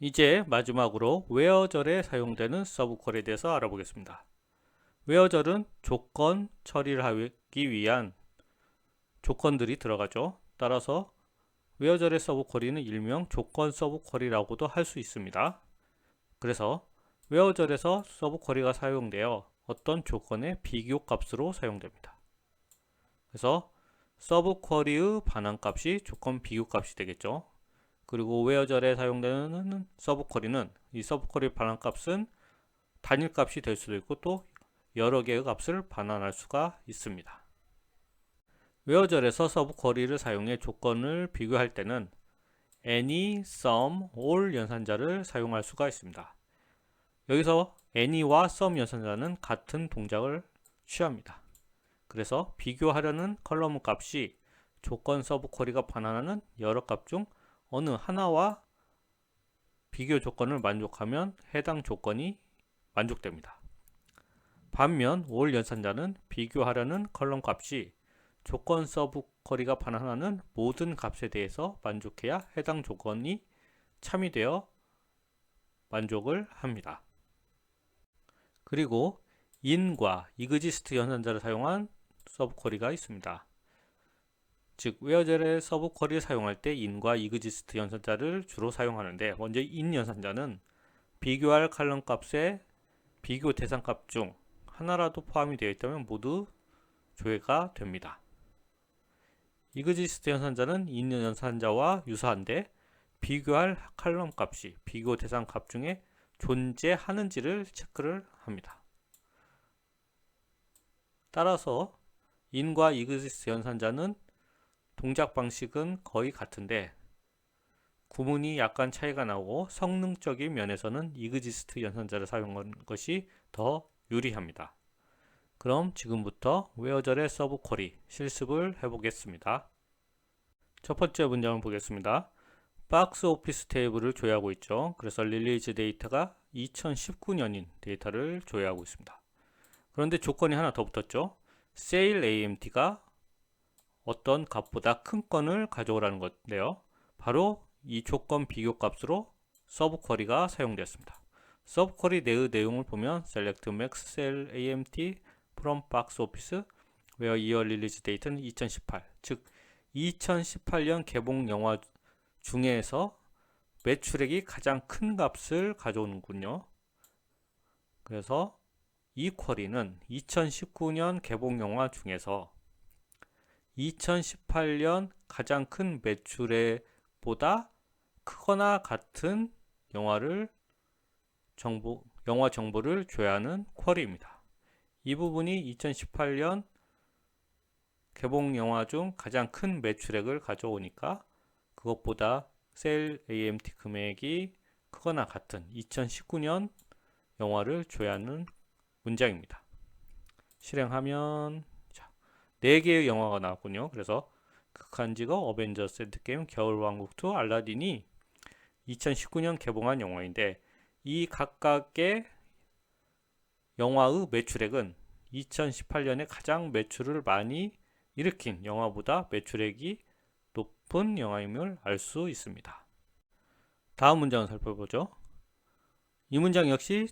이제 마지막으로 where절에 사용되는 서브퀄에 대해서 알아보겠습니다. where절은 조건 처리를 하기 위한 조건들이 들어가죠. 따라서 where절의 서브쿼리는 일명 조건 서브쿼리라고도 할 수 있습니다. 그래서 where절에서 서브쿼리가 사용되어 어떤 조건의 비교값으로 사용됩니다. 그래서 서브쿼리의 반환값이 조건 비교값이 되겠죠. 그리고 where절에 사용되는 서브쿼리는 이 서브쿼리 반환값은 단일값이 될 수도 있고 또 여러 개의 값을 반환할 수가 있습니다. where절에서 서브쿼리를 사용해 조건을 비교할 때는 any, some, all 연산자를 사용할 수가 있습니다. 여기서 any와 some 연산자는 같은 동작을 취합니다. 그래서 비교하려는 컬럼 값이 조건 서브쿼리가 반환하는 여러 값 중 어느 하나와 비교 조건을 만족하면 해당 조건이 만족됩니다. 반면 all 연산자는 비교하려는 컬럼 값이 조건 서브쿼리가 반환하는 모든 값에 대해서 만족해야 해당 조건이 참여되어 만족을 합니다. 그리고 in과 exist 연산자를 사용한 서브쿼리가 있습니다. 즉 where절의 서브쿼리를 사용할 때 in과 exist 연산자를 주로 사용하는데, 먼저 in 연산자는 비교할 컬럼 값의 비교 대상 값 중 하나라도 포함이 되어 있다면 모두 조회가 됩니다. exist 연산자는 in 연산자와 유사한데 비교할 컬럼 값이 비교 대상 값 중에 존재하는지를 체크를 합니다. 따라서 in과 exist 연산자는 동작 방식은 거의 같은데 구문이 약간 차이가 나고 성능적인 면에서는 exist 연산자를 사용한 것이 더 유리합니다. 그럼 지금부터 where절의 서브쿼리 실습을 해보겠습니다. 첫 번째 문장을 보겠습니다. 박스 오피스 테이블을 조회하고 있죠. 그래서 릴리즈 데이터가 2019년인 데이터를 조회하고 있습니다. 그런데 조건이 하나 더 붙었죠. 세일 AMT가 어떤 값보다 큰 건을 가져오라는 건데요. 바로 이 조건 비교 값으로 서브쿼리가 사용되었습니다. 서브쿼리 내의 내용을 보면 select max sell AMT from box office where year release date는 2018, 즉 2018년 개봉 영화 중에서 매출액이 가장 큰 값을 가져오는군요. 그래서 이 쿼리는 2019년 개봉 영화 중에서 2018년 가장 큰 매출액보다 크거나 같은 영화 정보를 조회하는 쿼리입니다. 이 부분이 2018년 개봉 영화 중 가장 큰 매출액을 가져오니까 그것보다 세일 AMT 금액이 크거나 같은 2019년 영화를 조회하는 문장입니다. 실행하면 4개의 영화가 나왔군요. 그래서 극한 직업, 어벤져스 엔드게임, 겨울왕국 2, 알라딘이 2019년 개봉한 영화인데 이 각각의 영화의 매출액은 2018년에 가장 매출을 많이 일으킨 영화보다 매출액이 높은 영화임을 알 수 있습니다. 다음 문장을 살펴보죠. 이 문장 역시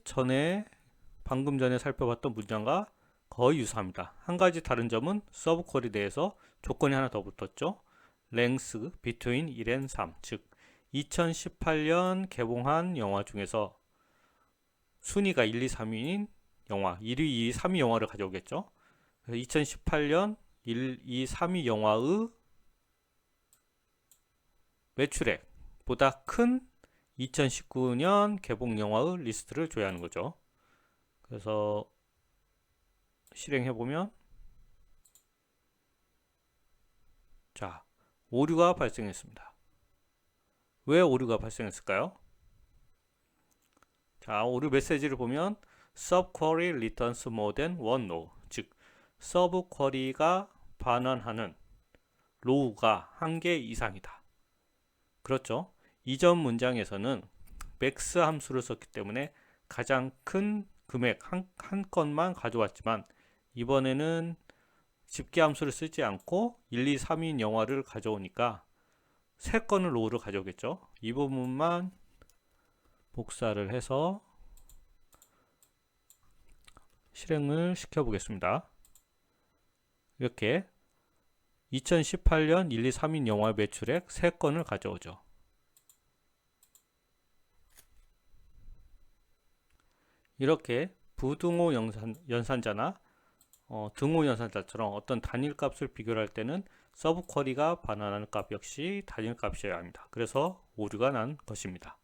방금 전에 살펴봤던 문장과 거의 유사합니다. 한 가지 다른 점은 서브쿼리 내에서 조건이 하나 더 붙었죠. length between 1 and 3, 즉 2018년 개봉한 영화 중에서 순위가 1, 2, 3위인 영화, 1위, 2위, 3위 영화를 가져오겠죠. 그래서 2018년 1, 2, 3위 영화의 매출액보다 큰 2019년 개봉 영화의 리스트를 조회하는 거죠. 그래서 실행해보면 자, 오류가 발생했습니다. 왜 오류가 발생했을까요? 자, 오류 메시지를 보면 subquery returns more than one row, 즉 서브쿼리가 반환하는 로우가 한 개 이상이다. 그렇죠? 이전 문장에서는 max 함수를 썼기 때문에 가장 큰 금액 한 건만 가져왔지만 이번에는 집계 함수를 쓰지 않고 1, 2, 3인 영화를 가져오니까 3건을 로우를 가져오겠죠. 이 부분만 복사를 해서 실행을 시켜 보겠습니다. 이렇게 2018년 1, 2, 3인 영화 매출액 3건을 가져오죠. 이렇게 부등호 연산자나 등호 연산자처럼 어떤 단일 값을 비교할 때는 서브 쿼리가 반환하는 값 역시 단일 값이어야 합니다. 그래서 오류가 난 것입니다.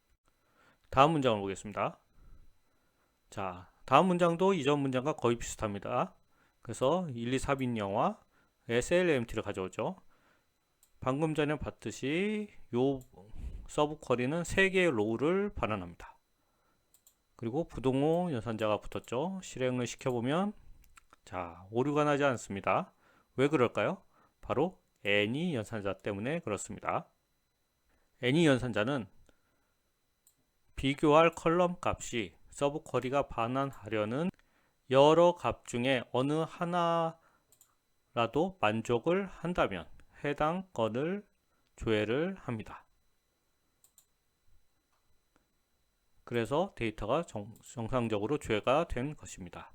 다음 문장을 보겠습니다. 자, 다음 문장도 이전 문장과 거의 비슷합니다. 그래서 1, 2, 3인 영화의 SLMT를 가져오죠. 방금 전에 봤듯이 요 서브 쿼리는 3개의 로우를 반환합니다. 그리고 부등호 연산자가 붙었죠. 실행을 시켜보면 자, 오류가 나지 않습니다. 왜 그럴까요? 바로 any 연산자 때문에 그렇습니다. any 연산자는 비교할 컬럼 값이 서브 쿼리가 반환하려는 여러 값 중에 어느 하나라도 만족을 한다면 해당 건을 조회를 합니다. 그래서 데이터가 정상적으로 조회가 된 것입니다.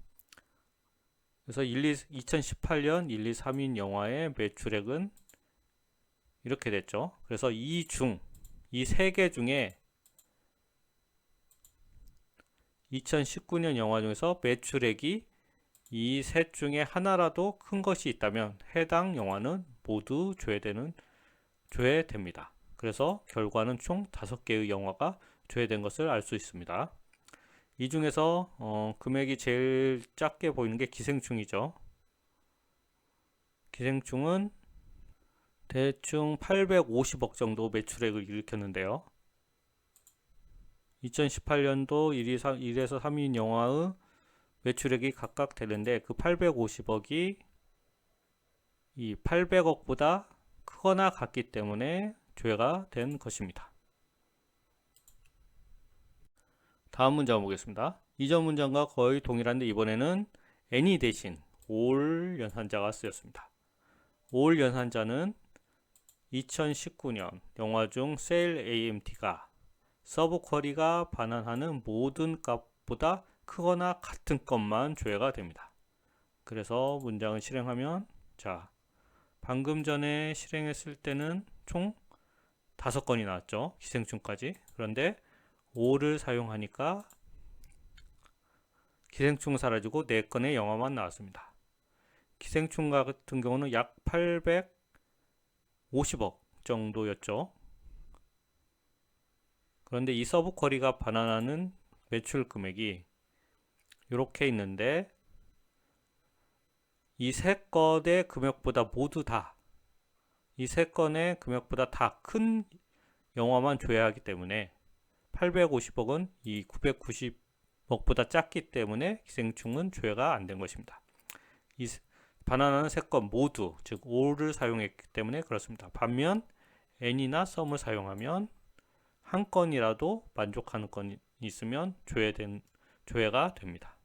그래서 2018년 1, 2, 3인 영화의 매출액은 이렇게 됐죠. 그래서 이 3개 중에 2019년 영화 중에서 매출액이 이 셋 중에 하나라도 큰 것이 있다면 해당 영화는 모두 조회됩니다. 그래서 결과는 총 5개의 영화가 조회된 것을 알 수 있습니다. 이 중에서 금액이 제일 작게 보이는 게 기생충이죠. 기생충은 대충 850억 정도 매출액을 일으켰는데요. 2018년도 1에서 3인 영화의 매출액이 각각 되는데 그 850억이 이 800억보다 크거나 같기 때문에 조회가 된 것입니다. 다음 문장 보겠습니다. 이전 문장과 거의 동일한데 이번에는 any 대신 all 연산자가 쓰였습니다. all 연산자는 2019년 영화 중 sale AMT가 서브 쿼리가 반환하는 모든 값보다 크거나 같은 것만 조회가 됩니다. 그래서 문장을 실행하면 자, 방금 전에 실행했을 때는 총 5건이 나왔죠. 기생충까지. 그런데 5를 사용하니까 기생충 사라지고 4건의 영화만 나왔습니다. 기생충 같은 경우는 약 850억 정도였죠. 그런데 이 서브 쿼리가 반환하는 매출 금액이 이렇게 있는데 이 3건의 금액보다 모두 다 이 3건의 금액보다 다 큰 영화만 조회하기 때문에 850억은 이 990억보다 작기 때문에 기생충은 조회가 안 된 것입니다. 이 반환하는 3건 모두 즉 all을 사용했기 때문에 그렇습니다. 반면 any나 some을 사용하면 한 건이라도 만족하는 건이 있으면 조회가 됩니다.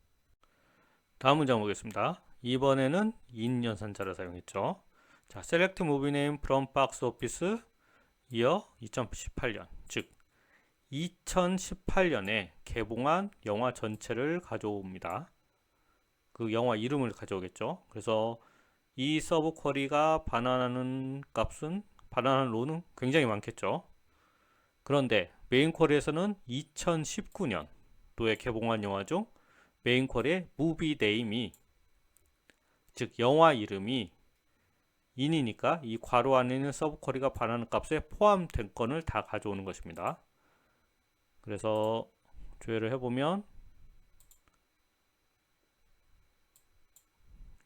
다음 문장 보겠습니다. 이번에는 in 연산자를 사용했죠. 자, select movie name from box office year 2018년 즉 2018년에 개봉한 영화 전체를 가져옵니다. 그 영화 이름을 가져오겠죠. 그래서 이 서브 쿼리가 반환하는 로는 굉장히 많겠죠. 그런데 메인 쿼리에서는 2019년도에 개봉한 영화 중 메인 쿼리의 무비 네임이 즉 영화 이름이 in이니까 이 괄호 안에 있는 서브 쿼리가 반환하는 값에 포함된 건을 다 가져오는 것입니다. 그래서 조회를 해보면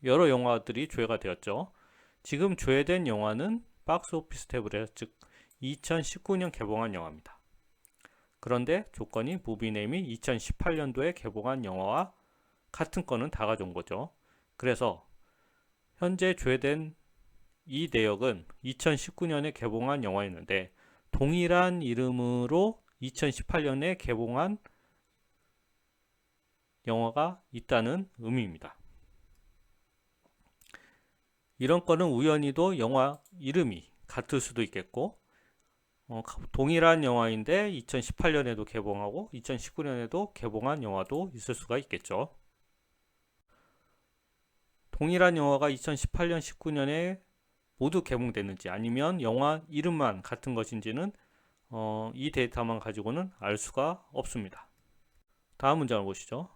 여러 영화들이 조회가 되었죠. 지금 조회된 영화는 박스 오피스 태블에 즉 2019년 개봉한 영화입니다. 그런데 조건이 무비네임이 2018년도에 개봉한 영화와 같은 건은 다 가져온 거죠. 그래서 현재 조회된 이 내역은 2019년에 개봉한 영화였는데 동일한 이름으로 2018년에 개봉한 영화가 있다는 의미입니다. 이런 건은 우연히도 영화 이름이 같을 수도 있겠고 동일한 영화인데 2018년에도 개봉하고 2019년에도 개봉한 영화도 있을 수가 있겠죠. 동일한 영화가 2018년, 19년에 모두 개봉됐는지 아니면 영화 이름만 같은 것인지는 이 데이터만 가지고는 알 수가 없습니다. 다음 문장을 보시죠.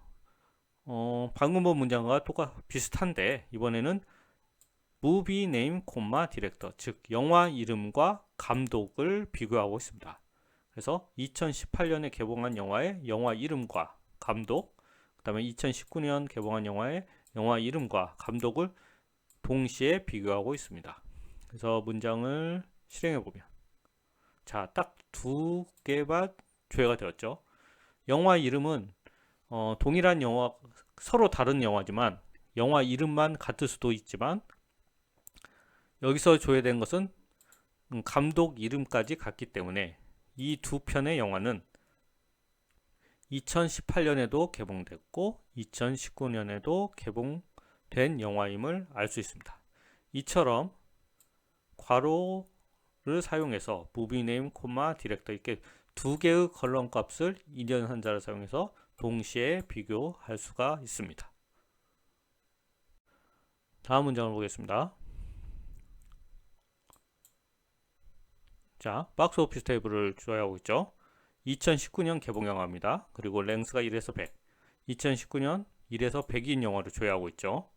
방금 본 문장과 비슷한데 이번에는 movie name, 디렉터, 즉 영화 이름과 감독을 비교하고 있습니다. 그래서 2018년에 개봉한 영화의 영화 이름과 감독, 그 다음에 2019년 개봉한 영화의 영화 이름과 감독을 동시에 비교하고 있습니다. 그래서 문장을 실행해 보면, 자, 딱 두 개만 조회가 되었죠. 영화 이름은 동일한 영화, 서로 다른 영화지만 영화 이름만 같을 수도 있지만 여기서 조회된 것은 감독 이름까지 같기 때문에 이 두 편의 영화는 2018년에도 개봉됐고 2019년에도 개봉된 영화임을 알 수 있습니다. 이처럼 괄호를 사용해서 movie name, 디렉터 이렇게 두 개의 컬럼 값을 이연산자를 사용해서 동시에 비교할 수가 있습니다. 다음 문장을 보겠습니다. 자, 박스 오피스 테이블을 조회하고 있죠. 2019년 개봉 영화입니다. 그리고 랭스가 1에서 100. 2019년 1에서 100인 영화를 조회하고 있죠.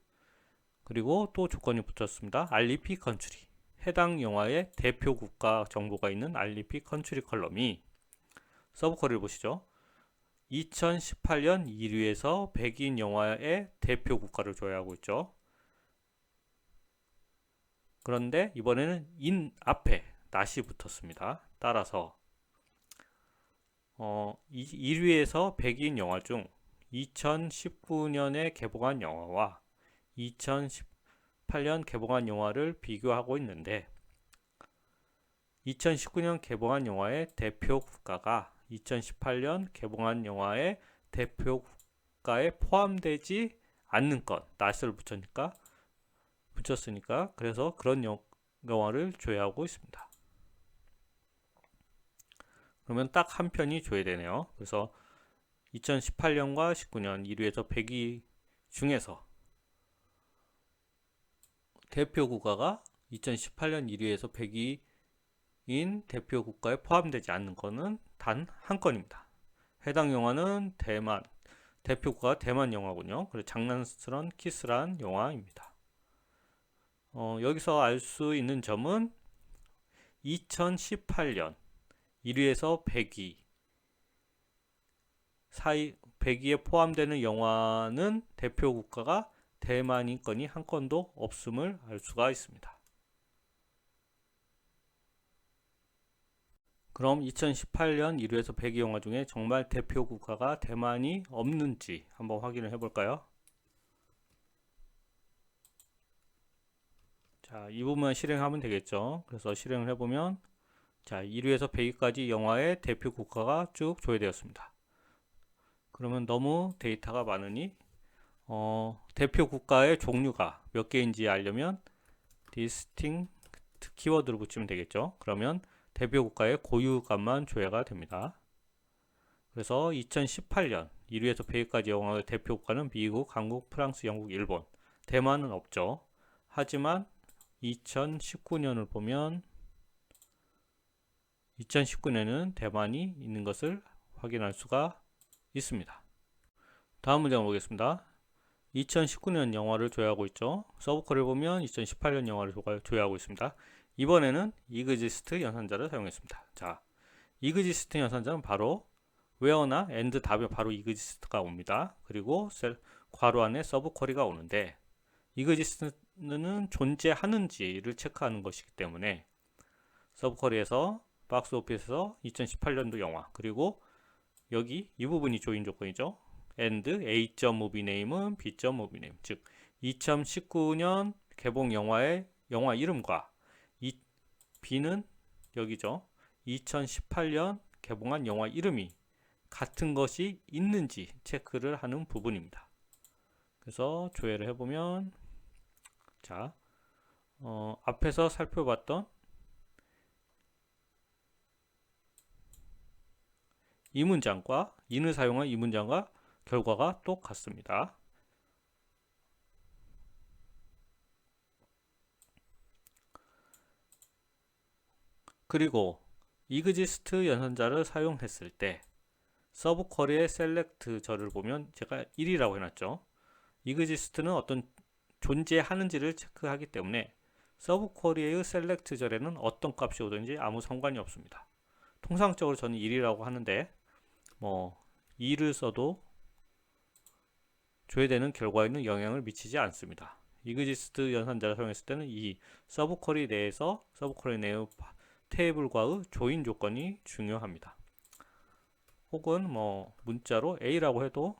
그리고 또 조건이 붙었습니다. 알리피 컨트리. 해당 영화의 대표 국가 정보가 있는 알리피 컨트리 컬럼이 서브쿼리를 보시죠. 2018년 1위에서 100인 영화의 대표 국가를 조회하고 있죠. 그런데 이번에는 인 앞에 낫이 붙었습니다. 따라서 1위에서 100인 영화 중 2019년에 개봉한 영화와 2018년 개봉한 영화를 비교하고 있는데 2019년 개봉한 영화의 대표 국가가 2018년 개봉한 영화의 대표 국가에 포함되지 않는 것, 낫을 붙였으니까 그래서 그런 영화를 조회하고 있습니다. 그러면 딱 한 편이 조회되네요. 그래서 2018년과 19년 1위에서 100위 중에서 대표 국가가 2018년 1위에서 100위인 대표 국가에 포함되지 않는 것은 단 한 건입니다. 해당 영화는 대표 국가가 대만 영화군요. 그래서 장난스런 키스란 영화입니다. 여기서 알 수 있는 점은 2018년 1위에서 100위 사이 100위에 포함되는 영화는 대표 국가가 대만인 건이 한 건도 없음을 알 수가 있습니다. 그럼 2018년 1위에서 100위 영화 중에 정말 대표 국가가 대만이 없는지 한번 확인을 해볼까요? 자, 이 부분만 실행하면 되겠죠. 그래서 실행을 해보면 자, 1위에서 100위까지 영화의 대표 국가가 쭉 조회되었습니다. 그러면 너무 데이터가 많으니 대표 국가의 종류가 몇 개인지 알려면 distinct 키워드를 붙이면 되겠죠. 그러면 대표 국가의 고유값만 조회가 됩니다. 그래서 2018년 1위에서 100위까지 영화의 대표 국가는 미국, 한국, 프랑스, 영국, 일본, 대만은 없죠. 하지만 2019년을 보면 2019년에는 대만이 있는 것을 확인할 수가 있습니다. 다음 문장을 보겠습니다. 2019년 영화를 조회하고 있죠. 서브쿼리를 보면 2018년 영화를 조회하고 있습니다. 이번에는 이그지스트 연산자를 사용했습니다. 자, 이그지스트 연산자는 바로 where나 and 답에 바로 이그지스트가 옵니다. 그리고 괄호 안에 서브쿼리가 오는데 이그지스트는 존재하는지를 체크하는 것이기 때문에 서브쿼리에서 박스 오피스에서 2018년도 영화 그리고 여기 이 부분이 조인 조건이죠. and A.movie name은 B.movie name 즉 2019년 개봉 영화의 영화 이름과 이 B는 여기죠. 2018년 개봉한 영화 이름이 같은 것이 있는지 체크를 하는 부분입니다. 그래서 조회를 해보면 자 앞에서 살펴봤던 이 문장과 in을 사용한 이 문장과 결과가 똑같습니다. 그리고 exist 연산자를 사용했을 때 서브 쿼리의 select 절을 보면 제가 1이라고 해놨죠. exist는 어떤 존재하는지를 체크하기 때문에 서브 쿼리의 select 절에는 어떤 값이 오든지 아무 상관이 없습니다. 통상적으로 저는 1이라고 하는데 2를 써도 조회되는 결과에는 영향을 미치지 않습니다. exist 연산자를 사용했을 때는 이 서브 쿼리 내에서 서브 쿼리 내의 테이블과의 조인 조건이 중요합니다. 혹은 문자로 A라고 해도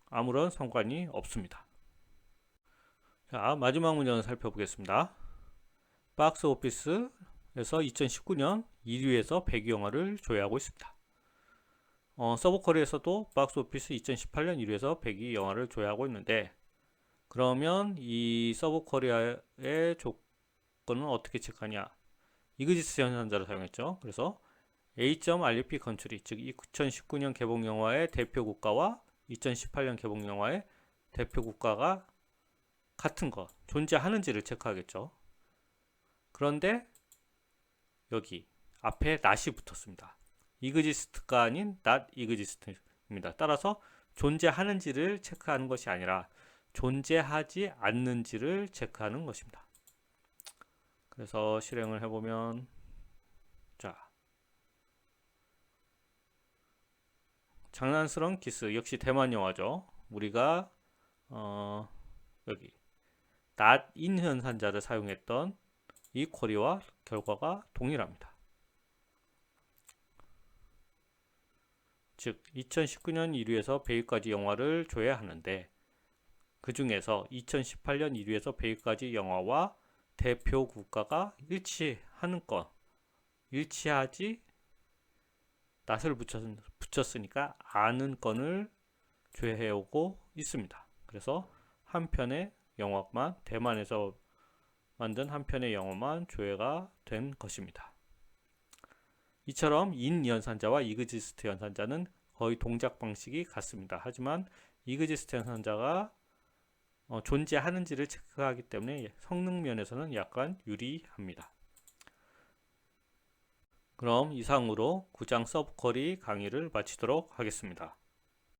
아무런 상관이 없습니다. 자, 마지막 문장을 살펴보겠습니다. 박스 오피스에서 2019년 1위에서 100위 영화를 조회하고 있습니다. 서브 쿼리에서도 박스 오피스 2018년 1위에서 100위 영화를 조회하고 있는데, 그러면 이 서브 쿼리의 조건은 어떻게 체크하냐? exist 연산자를 사용했죠. 그래서 A.RUP 컨트리, 즉 2019년 개봉 영화의 대표 국가와 2018년 개봉 영화의 대표 국가가 같은 것, 존재하는지를 체크하겠죠. 그런데 여기 앞에 not이 붙었습니다. exist가 아닌 not exist입니다. 따라서 존재하는지를 체크하는 것이 아니라 존재하지 않는지를 체크하는 것입니다. 그래서 실행을 해보면, 자, 장난스러운 키스 역시 대만 영화죠. 우리가 여기 not in 현산자를 사용했던 이 쿼리와 결과가 동일합니다. 즉 2019년 1위에서 100위까지 영화를 조회하는데, 그 중에서 2018년 1위에서 100위까지 영화와 대표 국가가 일치하는 건, 일치하지 not을 붙였으니까 아는 건을 조회해오고 있습니다. 그래서 한 편의 영화만, 대만에서 만든 한 편의 영화만 조회가 된 것입니다. 이처럼 in 연산자와 exist 연산자는 거의 동작 방식이 같습니다. 하지만 exist 연산자가 존재하는지를 체크하기 때문에 성능 면에서는 약간 유리합니다. 그럼 이상으로 9장 서브 쿼리 강의를 마치도록 하겠습니다.